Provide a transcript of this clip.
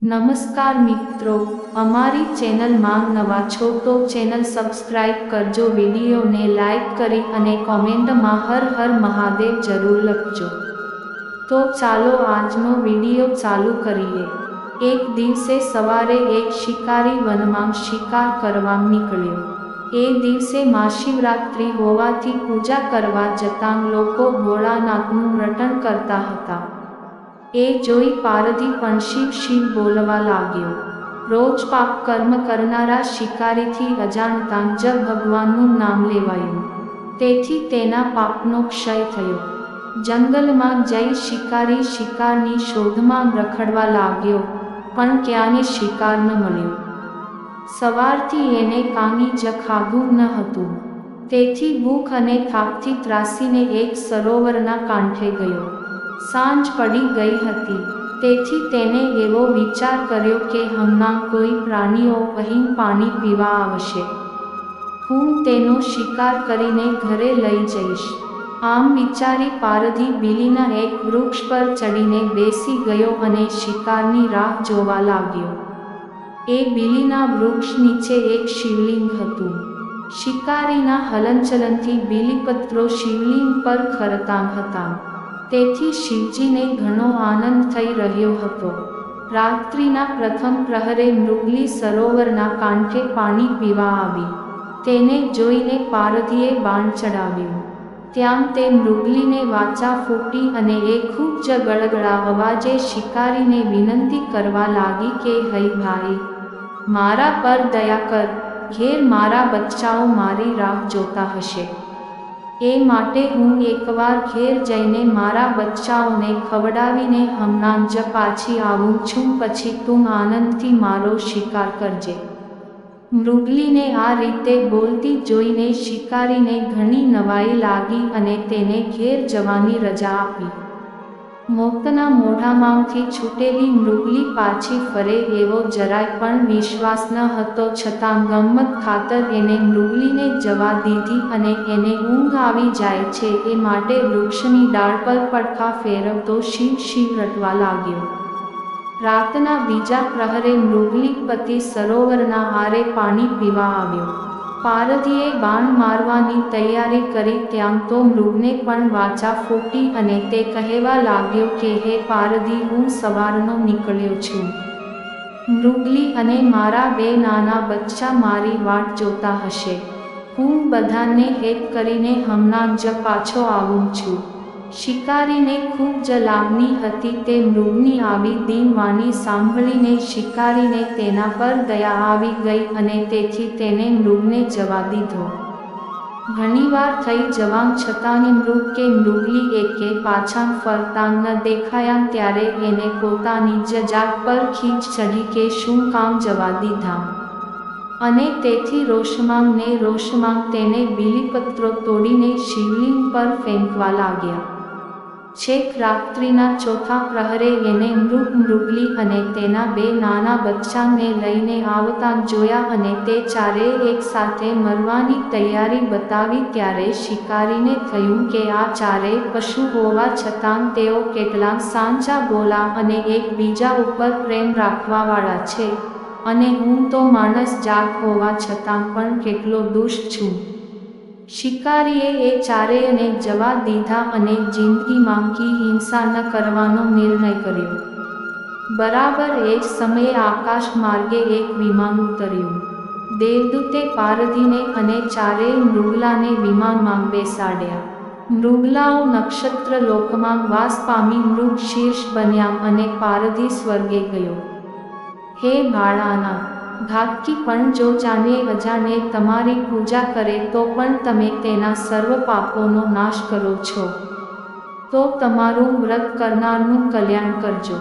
નમસ્કાર મિત્રો, અમારી ચેનલમાં નવા છો તો ચેનલ સબસ્ક્રાઇબ કરજો, વિડીયોને લાઇક કરી અને કોમેન્ટમાં હર હર મહાદેવ જરૂર લખજો। તો ચાલો આજનો વિડીયો ચાલુ કરીએ। એક દિવસે સવારે એક શિકારી વનમાં શિકાર કરવા નીકળ્યો। એ દિવસે મહાશિવરાત્રિ હોવાથી પૂજા કરવા જતાં લોકો ભોળાનાથનું રટણ કરતા હતા। એ જોઈ પારધી પણ શિવ શિવ બોલવા લાગ્યો। રોજ પાપ કર્મ કરનારા શિકારીથી અજાણતાં જ ભગવાનનું નામ લેવાયું, તેથી તેના પાપનો ક્ષય થયો। જંગલમાં જઈ શિકારી શિકારની શોધમાં રખડવા લાગ્યો, પણ ક્યાંય શિકાર ન મળ્યો। સવારથી એને કાંઈ જ ખાધું ન હતું, તેથી ભૂખ અને થાકથી ત્રાસીને એક સરોવરના કાંઠે ગયો। સાંજ પડી ગઈ હતી, તેથી તેને એવો વિચાર કર્યો કે હમણાં કોઈ પ્રાણીઓ અહીં પાણી પીવા આવશે, હું તેનો શિકાર કરીને ઘરે લઈ જઈશ। આમ વિચારી પારધી બીલીના એક વૃક્ષ પર ચડીને બેસી ગયો અને શિકારની રાહ જોવા લાગ્યો। એ બીલીના વૃક્ષ નીચે એક શિવલિંગ હતું। શિકારીના હલનચલનથી બીલીપત્રો શિવલિંગ પર ખરતા હતા, તેથી શિવજીને ઘણો આનંદ થઈ રહ્યો હતો। રાત્રિના પ્રથમ પ્રહરે મૃગલી સરોવરના કાંઠે પાણી પીવા આવી। તેને જોઈને પારધીએ બાણ ચડાવ્યું। ત્યાં તે મૃગલીને વાચા ફૂટી અને એ ખૂબ જ ગળગળા અવાજે શિકારીને વિનંતી કરવા લાગી કે હૈ ભાઈ, મારા પર દયા કર, ઘેર મારા બચ્ચાઓ મારી રાહ જોતા હશે, એ માટે હું એકવાર ઘેર જઈને મારા બચ્ચાઓને ખવડાવીને હમણાં જ પાછી આવું છું, પછી તું આનંદથી મારો શિકાર કરજે। મૃગલીને આ રીતે બોલતી જોઈને શિકારીને ઘણી નવાઈ લાગી અને તેને ઘેર જવાની રજા આપી। મોતના મોઢામાંથી છૂટેલી મૃગલી પાછી ફરે એવો જરાય પણ વિશ્વાસ ન હતો, છતાં ગમ્મત ખાતર એને મૃગલીને જવા દીધી અને એને ઊંઘ આવી જાય છે એ માટે વૃક્ષની ડાળ પર પડખા ફેરવતો શિવ શિવ રટવા લાગ્યો। રાતના બીજા પ્રહરે મૃગલી પતિ સરોવરના આરે પાણી પીવા આવ્યો। પારધીએ બાણ મારવાની તૈયારી કરી ત્યાં તો મૃગને પણ વાચા ફૂટી અને તે કહેવા લાગ્યો કે હે પારધી, હું સવારનો નીકળ્યો છું। મૃગલી અને મારા બે નાના બચ્ચા મારી વાટ જોતા હશે, હું બધાને એક કરીને હમણાં જ પાછો આવું છું। શિકારીને ખૂબ જ લાગણી હતી તે મૃગની આવી દીન વાણી સાંભળીને શિકારીને તેના પર દયા આવી ગઈ અને તેથી તેને મૃગને જવા દીધો। ઘણીવાર થઈ જવા છતાં મૃગ કે મૃગલી એકે પાછા ફરતા ન દેખાયા ત્યારે એને પોતાની જ જાત પર ખીજ ચઢી કે શું કામ જવા દીધા, અને તેથી રોષમાં તેને બીલીપત્રો તોડીને શિવલિંગ પર ફેંકવા લાગ્યા। છેક રાત્રિના ચોથા પ્રહરે એને મૃગલી અને તેના બે નાના બચ્ચાને લઈને આવતા જોયા અને તે ચારેય એક સાથે મરવાની તૈયારી બતાવી ત્યારે શિકારીને થયું કે આ ચારેય પશુ હોવા છતાં તેઓ કેટલા સાચા બોલા અને એકબીજા ઉપર પ્રેમ રાખવાવાળા છે, અને હું તો માણસ જાત હોવા છતાં પણ કેટલો દુષ્ટ છું। શિકારીએ એ ચારેયને જવા દીધા અને જિંદગીમાં હિંસા ન કરવાનો નિર્ણય કર્યો। બરાબર એ જ સમયે આકાશ માર્ગે એક વિમાન ઉતર્યું। દેવદૂતે પારધીને અને ચારેય મૃગલાને વિમાનમાં બેસાડ્યા। મૃગલાઓ નક્ષત્ર લોકમાં વાસ પામી મૃગ શીર્ષ બન્યા અને પારધી સ્વર્ગે ગયો। હે ભાળાનાથ, ઘાતકી પણ જો જાણે અજાણે તમારી પૂજા કરે તો પણ તમે તેના સર્વ પાપોનો નાશ કરો છો, તો તમારું વ્રત કરનારનું કલ્યાણ કરજો।